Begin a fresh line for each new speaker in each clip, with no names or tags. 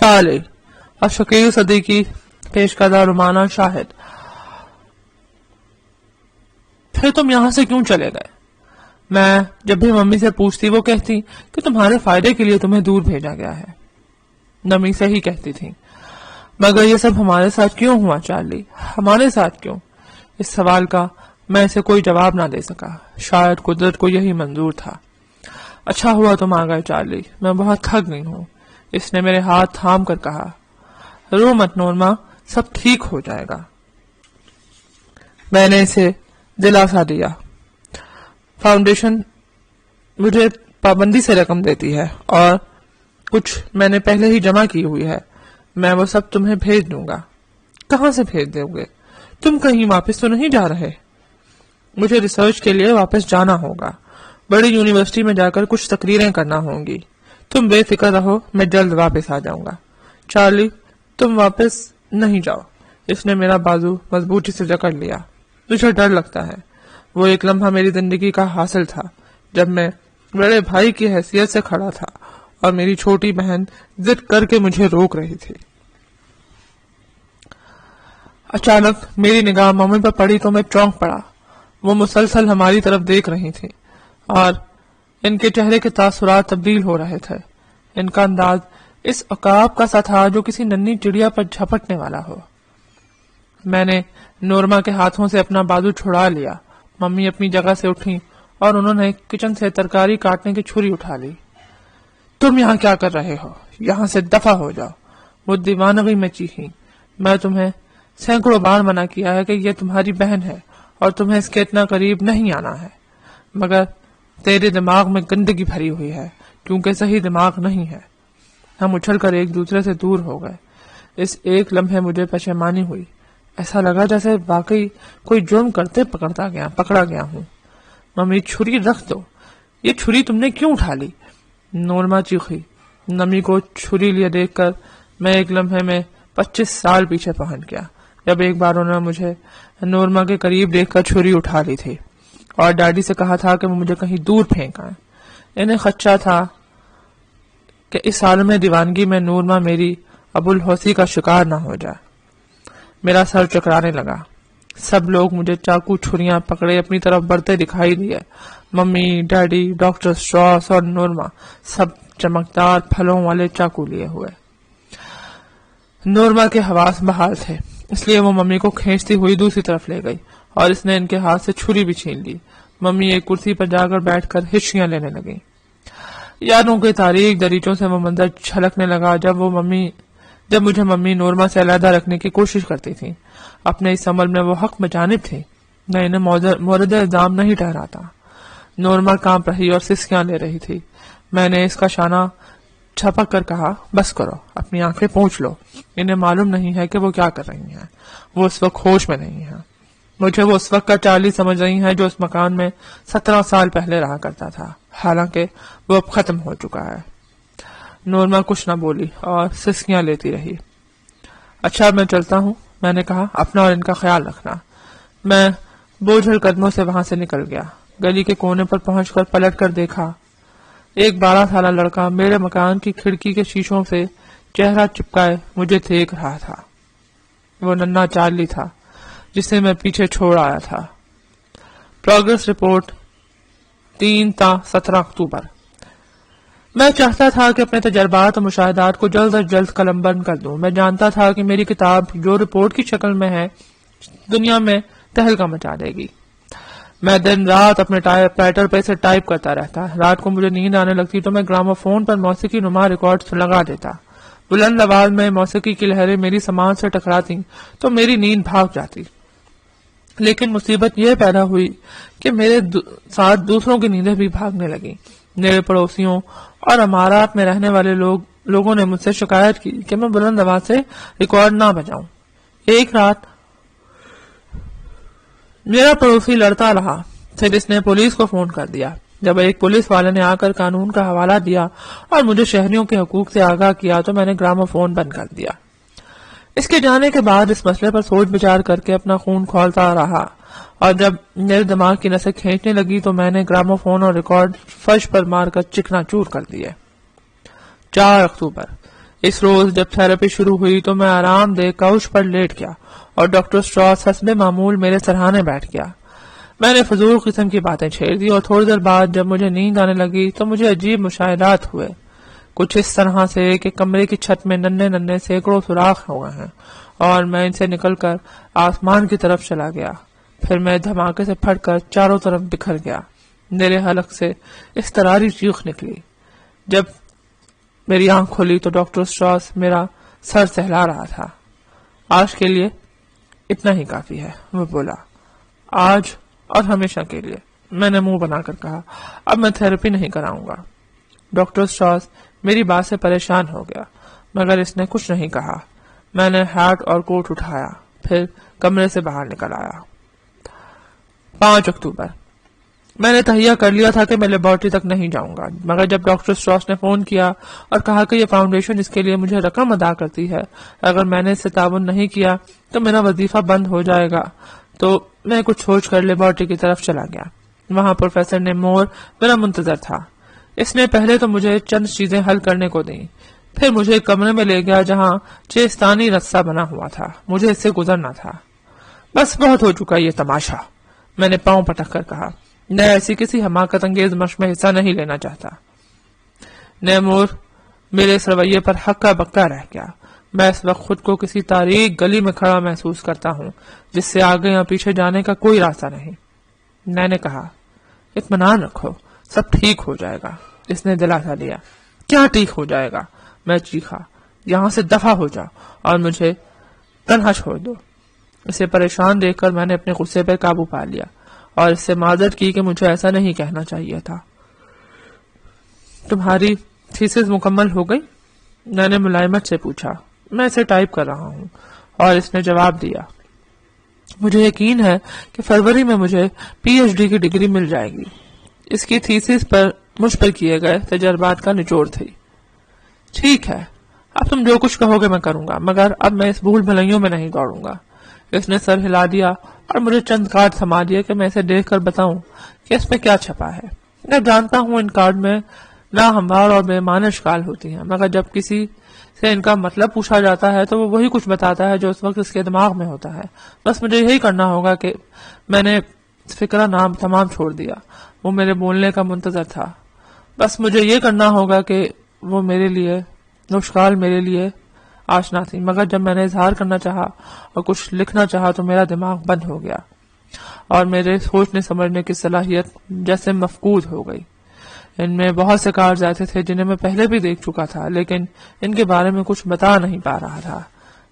Charlie اور شکیل صدیقی پیش کردہ رومانہ شاہد. پھر تم یہاں سے کیوں چلے گئے؟ میں جب بھی ممی سے پوچھتی وہ کہتی کہ تمہارے فائدے کے لیے تمہیں دور بھیجا گیا ہے. نمی سے ہی کہتی تھی. مگر یہ سب ہمارے ساتھ کیوں ہوا چارلی؟ ہمارے ساتھ کیوں؟ اس سوال کا میں اسے کوئی جواب نہ دے سکا. شاید قدرت کو یہی منظور تھا. اچھا ہوا تم آ گئے چارلی، میں بہت تھک گئی ہوں. اس نے میرے ہاتھ تھام کر کہا. رو مت نورما، سب ٹھیک ہو جائے گا. میں نے اسے دلاسا دیا. فاؤنڈیشن مجھے پابندی سے رقم دیتی ہے اور کچھ میں نے پہلے ہی جمع کی ہوئی ہے. میں وہ سب تمہیں بھیج دوں گا. کہاں سے بھیج دو گے؟ تم کہیں واپس تو نہیں جا رہے؟ مجھے ریسرچ کے لیے واپس جانا ہوگا. بڑی یونیورسٹی میں جا کر کچھ تقریریں کرنا ہوں گی. تم بے فکر رہو، میں جلد واپس آ جاؤں گا. چارلی تم واپس نہیں جاؤ. اس نے میرا بازو مضبوطی سے جکڑ لیا. مجھے ڈر لگتا ہے. وہ ایک لمحہ میری زندگی کا حاصل تھا جب میں بڑے بھائی کی حیثیت سے کھڑا تھا اور میری چھوٹی بہن ضد کر کے مجھے روک رہی تھی. اچانک میری نگاہ ممی پر پڑی تو میں چونک پڑا. وہ مسلسل ہماری طرف دیکھ رہی تھی اور ان کے چہرے کے تاثرات تبدیل ہو رہے تھے. ان کا انداز اس عقاب کا سا تھا جو کسی ننھی چڑیا پر جھپٹنے والا ہو. میں نے نورما کے ہاتھوں سے اپنا بازو چھڑا لیا. ممی اپنی جگہ سے اٹھی اور انہوں نے کچن سے ترکاری کاٹنے کی چھری اٹھا لی. تم یہاں کیا کر رہے ہو؟ یہاں سے دفع ہو جاؤ. وہ دیوانگی میں چیخیں. میں تمہیں سینکڑوں بار منع کیا ہے کہ یہ تمہاری بہن ہے اور تمہیں اس کے اتنا قریب نہیں آنا ہے، مگر تیرے دماغ میں گندگی بھری ہوئی ہے کیونکہ صحیح دماغ نہیں ہے. ہم اچھل کر ایک دوسرے سے دور ہو گئے. اس ایک لمحے مجھے پشیمانی ہوئی. ایسا لگا جیسے واقعی کوئی جرم کرتے پکڑا گیا ہوں. ممی چھری رکھ دو. یہ چھری تم نے کیوں اٹھا لی؟ نورما چیخی. نمی کو چھری لیے دیکھ کر میں ایک لمحے میں 25 سال پیچھے پہنچ گیا جب ایک بار انہوں نے مجھے نورما کے قریب دیکھ کر چھری اٹھا لی تھی اور ڈیڈی سے کہا تھا کہ وہ مجھے کہیں دور پھینکائیں. انہیں خدشہ تھا کہ اس عالم دیوانگی میں نورما میری ابو الحوثی کا شکار نہ ہو جائے. میرا سر چکرانے لگا. سب لوگ مجھے چاقو چھریاں پکڑے اپنی طرف بڑھتے دکھائی دیے. ممی، ڈیڈی، ڈاکٹر اسٹراس اور نورما سب چمکدار پھلوں والے چاقو لیے ہوئے. نورما کے حواس بحال تھے، اس لیے وہ ممی کو کھینچتی ہوئی دوسری طرف لے گئی اور اس نے ان کے ہاتھ سے چھری بھی چھین لی. ممی ایک کرسی پر جا کر بیٹھ کر ہچکیاں لینے لگی. یادوں کے تاریک دریچوں سے وہ منظر چھلکنے لگا جب مجھے ممی نورما سے علیحدہ رکھنے کی کوشش کرتی تھی. اپنے اس عمل میں وہ حق بجانب تھی. میں انہیں مورد الزام نہیں ٹھہراتا. نورما کانپ رہی اور سسکیاں لے رہی تھی. میں نے اس کا شانہ چھپک کر کہا، بس کرو، اپنی آنکھیں پوچھ لو. انہیں معلوم نہیں ہے کہ وہ کیا کر رہی ہیں. وہ اس وقت ہوش میں نہیں ہے. مجھے وہ اس وقت کا چارلی سمجھ رہی ہیں جو اس مکان میں 17 سال پہلے رہا کرتا تھا، حالانکہ وہ اب ختم ہو چکا ہے. نورما کچھ نہ بولی اور سسکیاں لیتی رہی. اچھا میں چلتا ہوں، میں نے کہا. اپنا اور ان کا خیال رکھنا. میں بوجھل قدموں سے وہاں سے نکل گیا. گلی کے کونے پر پہنچ کر پلٹ کر دیکھا. ایک 12 سالہ لڑکا میرے مکان کی کھڑکی کے شیشوں سے چہرہ چپکائے مجھے دیکھ رہا تھا. وہ ننھا چارلی تھا جسے میں پیچھے چھوڑ آیا تھا. پروگرس رپورٹ 3 تا 17 اکتوبر. میں چاہتا تھا کہ اپنے تجربات اور مشاہدات کو جلد از جلد قلم بند کر دوں. میں جانتا تھا کہ میری کتاب جو رپورٹ کی شکل میں ہے دنیا میں تہلکہ مچا دے گی. میں دن رات اپنے ٹائپ رائٹر پہ سے ٹائپ کرتا رہتا. رات کو مجھے نیند آنے لگتی تو میں گراموفون پر موسیقی نما ریکارڈ لگا دیتا. بلند آواز میں موسیقی کی لہریں میری سماعت سے ٹکراتی تو میری نیند بھاگ جاتی. لیکن مصیبت یہ پیدا ہوئی کہ میرے ساتھ دوسروں کی نیندیں بھی بھاگنے لگیں. میرے پڑوسیوں اور امارات میں رہنے والے لوگوں نے مجھ سے شکایت کی کہ میں بلند آواز سے ریکارڈ نہ بجاؤں. ایک رات میرا پڑوسی لڑتا رہا، پھر اس نے پولیس کو فون کر دیا. جب ایک پولیس والے نے آ کر قانون کا حوالہ دیا اور مجھے شہریوں کے حقوق سے آگاہ کیا تو میں نے گراموفون بند کر دیا. اس کے جانے کے بعد اس مسئلے پر سوچ بچار کر کے اپنا خون کھولتا رہا اور جب میرے دماغ کی نسیں کھینچنے لگی تو میں نے گراموفون اور ریکارڈ فرش پر مار کر چکنا چور کر دیے. 4 اکتوبر. اس روز جب تھراپی شروع ہوئی تو میں آرام دہ کوچ پر لیٹ گیا اور ڈاکٹر اسٹراس حسب معمول میرے سرہانے بیٹھ گیا۔ میں نے فضول قسم کی باتیں چھیڑ دی اور تھوڑی دیر بعد جب مجھے نیند آنے لگی تو مجھے عجیب مشاہدات ہوئے، کچھ اس طرح سے کہ کمرے کی چھت میں ننھے ننھے سینکڑوں سوراخ ہوئے ہیں اور میں ان سے نکل کر آسمان کی طرف چلا گیا۔ پھر میں دھماکے سے پھٹ کر چاروں طرف بکھر گیا۔ میرے حلق سے اضطراری چیخ نکلی۔ جب میری آنکھ کھلی تو ڈاکٹر اسٹراس میرا سر سہلا رہا تھا۔ آج کے لیے اتنا ہی کافی ہے، وہ بولا۔ آج اور ہمیشہ کے لیے، میں نے منہ بنا کر کہا۔ اب میں تھراپی نہیں کراؤں گا۔ ڈاکٹر اسٹراس میری بات سے پریشان ہو گیا، مگر اس نے کچھ نہیں کہا۔ میں نے ہیٹ اور کوٹ اٹھایا، پھر کمرے سے باہر نکل آیا۔ 5 اکتوبر۔ میں نے تہیہ کر لیا تھا کہ میں لیبارٹری تک نہیں جاؤں گا، مگر جب ڈاکٹر اسٹراس نے فون کیا اور کہا کہ یہ فاؤنڈیشن اس کے لیے مجھے رقم ادا کرتی ہے، اگر میں نے اس سے تعاون نہیں کیا تو میرا وظیفہ بند ہو جائے گا، تو میں کچھ سوچ کر لیبارٹری کی طرف چلا گیا۔ وہاں پروفیسر نیمور میرا منتظر تھا۔ اس نے پہلے تو مجھے چند چیزیں حل کرنے کو دیں، پھر مجھے ایک کمرے میں لے گیا جہاں چیستانی رسہ بنا ہوا تھا، مجھے اس سے گزرنا تھا۔ بس بہت ہو چکا یہ تماشا، میں نے پاؤں پٹک کر کہا۔ میں ایسی کسی حماقت انگیز مشق میں حصہ نہیں لینا چاہتا۔ نیمور میرے اس رویے پر ہکا بکا رہ گیا۔ میں اس وقت خود کو کسی تاریک گلی میں کھڑا محسوس کرتا ہوں جس سے آگے یا پیچھے جانے کا کوئی راستہ نہیں۔ میں نے کہا، اطمینان رکھو، سب ٹھیک ہو جائے گا۔ اس نے دلاسا دیا۔ کیا ٹھیک ہو جائے گا؟ میں چیخا۔ یہاں سے دفع ہو جاؤ اور مجھے تنہا چھوڑ دو۔ اسے پریشان دیکھ کر میں نے اپنے غصے پر قابو پا لیا اور اس سے معذرت کی کہ مجھے ایسا نہیں کہنا چاہیے تھا۔ تمہاری تھیسس مکمل ہو گئی؟ میں نے ملائمت سے پوچھا۔ میں اسے ٹائپ کر رہا ہوں، اور اس نے جواب دیا۔ مجھے یقین ہے کہ فروری میں مجھے پی ایچ ڈی کی ڈگری مل جائے گی۔ اس کی تھیسس پر مجھ پر کیے گئے تجربات کا نچوڑ تھی۔ ٹھیک ہے، اب تم جو کچھ کہو گے میں کروں گا، مگر اب میں اس بھول بھلائیوں میں نہیں دوڑوں گا۔ اس نے سر ہلا دیا اور مجھے چند کارڈ تھما دیے کہ میں اسے دیکھ کر بتاؤں کہ اس میں کیا چھپا ہے۔ میں جانتا ہوں ان کارڈ میں ناہموار اور بے معنی اشکال ہوتی ہیں، مگر جب کسی سے ان کا مطلب پوچھا جاتا ہے تو وہ وہی کچھ بتاتا ہے جو اس وقت اس کے دماغ میں ہوتا ہے۔ بس مجھے یہی کرنا ہوگا کہ میں نے فکرہ نام تمام چھوڑ دیا۔ وہ میرے بولنے کا منتظر تھا۔ بس مجھے یہ کرنا ہوگا کہ وہ میرے لیے اشکال میرے لیے آشنا تھی، مگر جب میں نے اظہار کرنا چاہا اور کچھ لکھنا چاہا تو میرا دماغ بند ہو گیا اور میرے سوچنے سمجھنے کی صلاحیت جیسے مفقود ہو گئی۔ ان میں بہت سے کارڈز ایسے تھے جنہیں میں پہلے بھی دیکھ چکا تھا، لیکن ان کے بارے میں کچھ بتا نہیں پا رہا تھا۔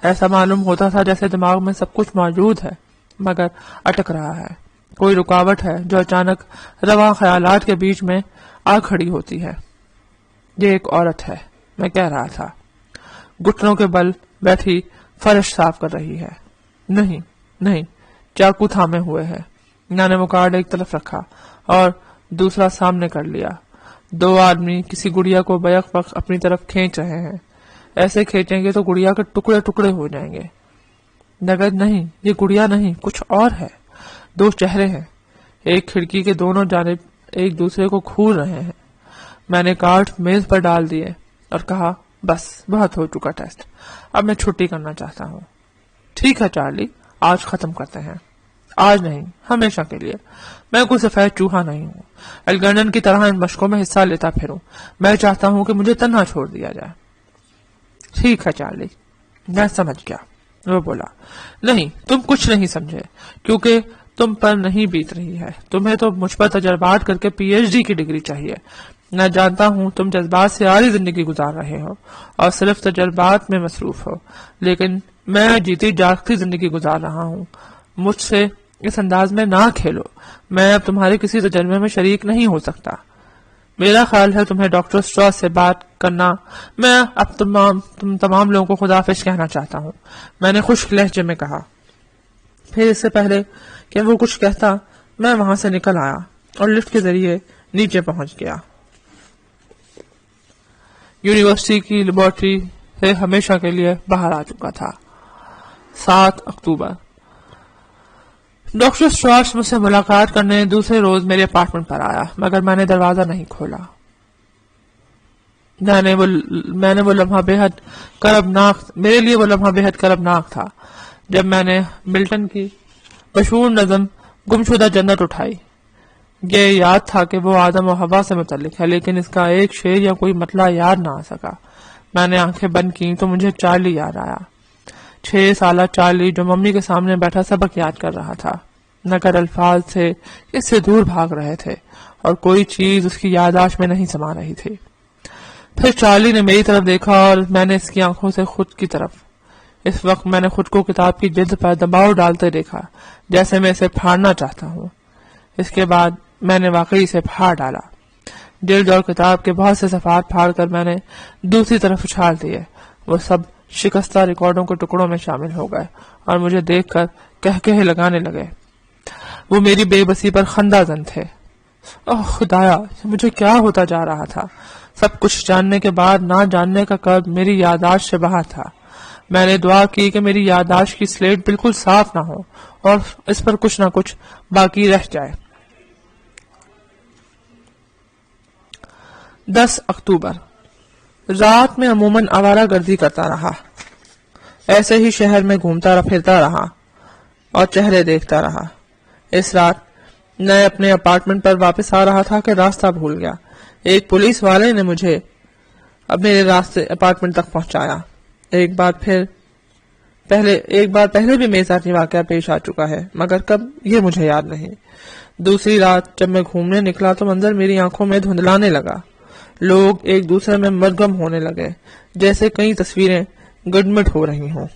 ایسا معلوم ہوتا تھا جیسے دماغ میں سب کچھ موجود ہے مگر اٹک رہا ہے، کوئی رکاوٹ ہے جو اچانک رواں خیالات کے بیچ میں آ کھڑی ہوتی ہے۔ یہ ایک عورت ہے، میں کہہ رہا تھا، گھٹنوں کے بل بیٹھی فرش صاف کر رہی ہے۔ نہیں نہیں، چاقو تھامے ہوئے ہے۔ میں نے وہ کارڈ ایک طرف رکھا اور دوسرا سامنے کر لیا۔ 2 آدمی کسی گڑیا کو بیک وقت اپنی طرف کھینچ رہے ہیں۔ ایسے کھینچیں گے تو گڑیا کے ٹکڑے ٹکڑے ہو جائیں گے۔ مگر نہیں، یہ گڑیا نہیں، کچھ اور ہے۔ 2 چہرے ہیں، ایک کھڑکی کے دونوں جانب ایک دوسرے کو گھور رہے ہیں۔ میں نے کارڈ میز پر ڈال دیے اور کہا، بس بہت ہو چکا ٹیسٹ، اب میں چھٹی کرنا چاہتا ہوں۔ ٹھیک ہے چارلی، آج ختم کرتے ہیں۔ آج نہیں، ہمیشہ کے لیے۔ میں کوئی سفید چوہا نہیں ہوں، الگرنن کی طرح ان مشقوں میں حصہ لیتا پھروں۔ میں چاہتا ہوں کہ مجھے تنہا چھوڑ دیا جائے۔ ٹھیک ہے چارلی، میں سمجھ گیا، وہ بولا۔ نہیں، تم کچھ نہیں سمجھے، کیونکہ تم پر نہیں بیت رہی ہے۔ تمہیں تو مجھ پر تجربات کر کے پی ایچ ڈی کی ڈگری چاہیے۔ میں جانتا ہوں تم جذبات سے آری زندگی گزار رہے ہو اور صرف تجربات میں مصروف ہو، لیکن میں جیتی جاگتی زندگی گزار رہا ہوں۔ مجھ سے اس انداز میں نہ کھیلو، میں اب تمہارے کسی تجربے میں شریک نہیں ہو سکتا۔ میرا خیال ہے تمہیں ڈاکٹر اسٹراس سے بات کرنا۔ میں اب تم تمام لوگوں کو خداحافظ کہنا چاہتا ہوں، میں نے خشک لہجے میں کہا۔ پھر اس سے پہلے کہ وہ کچھ کہتا میں وہاں سے نکل آیا اور لفٹ کے ذریعے نیچے پہنچ گیا۔ یونیورسٹی کی لیبارٹری سے ہمیشہ کے لیے باہر آ چکا تھا۔ 7 اکتوبر۔ ڈاکٹر اسٹراس مجھ سے ملاقات کرنے دوسرے روز میرے اپارٹمنٹ پر آیا، مگر میں نے دروازہ نہیں کھولا۔ میں نے وہ لمحہ میرے لیے وہ لمحہ بے حد کربناک تھا جب میں نے ملٹن کی مشہور نظم گمشدہ جنت اٹھائی۔ یہ یاد تھا کہ وہ آدم و حوا سے متعلق ہے، لیکن اس کا ایک شعر یا کوئی مطلع یاد نہ آ سکا۔ میں نے آنکھیں بند کی تو مجھے چارلی یاد آیا، 6 سالہ چارلی جو ممی کے سامنے بیٹھا سبق یاد کر رہا تھا۔ نگر الفاظ سے اس سے دور بھاگ رہے تھے اور کوئی چیز اس کی یادداشت میں نہیں سما رہی تھی۔ پھر چارلی نے میری طرف دیکھا اور میں نے اس کی آنکھوں سے خود کی طرف۔ اس وقت میں نے خود کو کتاب کی جلد پر دباؤ ڈالتے دیکھا، جیسے میں اسے پھاڑنا چاہتا ہوں۔ اس کے بعد میں نے واقعی اسے پھاڑ ڈالا۔ جلد اور کتاب کے بہت سے صفحات پھاڑ کر میں نے دوسری طرف اچھال دیے۔ وہ سب شکستہ ریکارڈوں کے ٹکڑوں میں شامل ہو گئے اور مجھے دیکھ کر کہکہے لگانے لگے۔ وہ میری بے بسی پر خندہ زن تھے۔ اوہ خدایا، مجھے کیا ہوتا جا رہا تھا؟ سب کچھ جاننے کے بعد نہ جاننے کا قرب میری یادداشت سے باہر تھا۔ میں نے دعا کی کہ میری یادداشت کی سلیٹ بالکل صاف نہ ہو اور اس پر کچھ نہ کچھ باقی رہ جائے۔ 10 اکتوبر۔ رات میں عموماً آوارہ گردی کرتا رہا، ایسے ہی شہر میں گھومتا پھرتا رہا اور چہرے دیکھتا رہا۔ اس رات میں اپنے اپارٹمنٹ پر واپس آ رہا تھا کہ راستہ بھول گیا۔ ایک پولیس والے نے مجھے میرے راستے اپارٹمنٹ تک پہنچایا۔ ایک بار پہلے بھی میرے ساتھ یہ واقعہ پیش آ چکا ہے، مگر کب یہ مجھے یاد نہیں۔ دوسری رات جب میں گھومنے نکلا تو منظر میری آنکھوں میں دھندلانے لگا۔ لوگ ایک دوسرے میں مدغم ہونے لگے، جیسے کئی تصویریں گڈمڈ ہو رہی ہوں۔